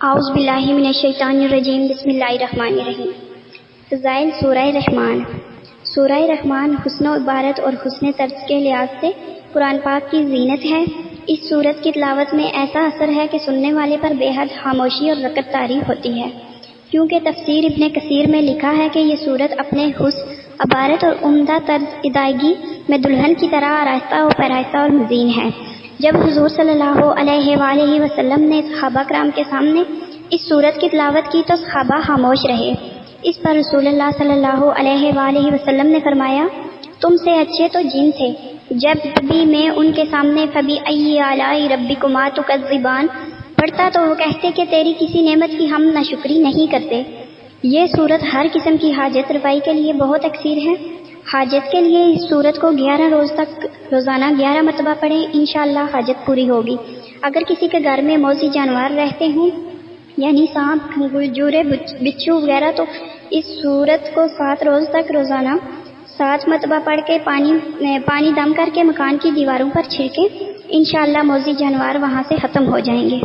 اعوذ باللہ من الشیطان الرجیم بسم اللہ الرحمن الرحیم۔ فضائل سورہ رحمان۔ سورہ رحمان حسن و عبارت اور حسن طرز کے لحاظ سے قرآن پاک کی زینت ہے۔ اس سورت کی تلاوت میں ایسا اثر ہے کہ سننے والے پر بے حد خاموشی اور رکعت طاری ہوتی ہے، کیونکہ تفسیر ابن کثیر میں لکھا ہے کہ یہ سورت اپنے حسن، عبارت اور عمدہ طرز ادائیگی میں دلہن کی طرح آراستہ و پیراستہ اور مزین ہے۔ جب حضور صلی اللہ علیہ وآلہ وسلم نے صحابہ کرام کے سامنے اس سورت کی تلاوت کی تو صحابہ خاموش رہے۔ اس پر رسول اللہ صلی اللہ علیہ وآلہ وسلم نے فرمایا، تم سے اچھے تو جن تھے۔ جب بھی میں ان کے سامنے فَبِأَيِّ آلَاءِ رَبِّكُمَا تُكَذِّبَانِ پڑھتا تو وہ کہتے کہ تیری کسی نعمت کی ہم ناشکری نہیں کرتے۔ یہ سورت ہر قسم کی حاجت روائی کے لیے بہت اکثیر ہے۔ حاجت کے لیے اس سورت کو 11 روز تک روزانہ 11 مرتبہ پڑھیں، انشاءاللہ حاجت پوری ہوگی۔ اگر کسی کے گھر میں موذی جانور رہتے ہوں یعنی سانپ، کھنگور، بچھو وغیرہ، تو اس سورت کو 7 روز تک روزانہ 7 مرتبہ پڑھ کے پانی دم کر کے مکان کی دیواروں پر چھڑکیں، انشاءاللہ موذی جانور وہاں سے ختم ہو جائیں گے۔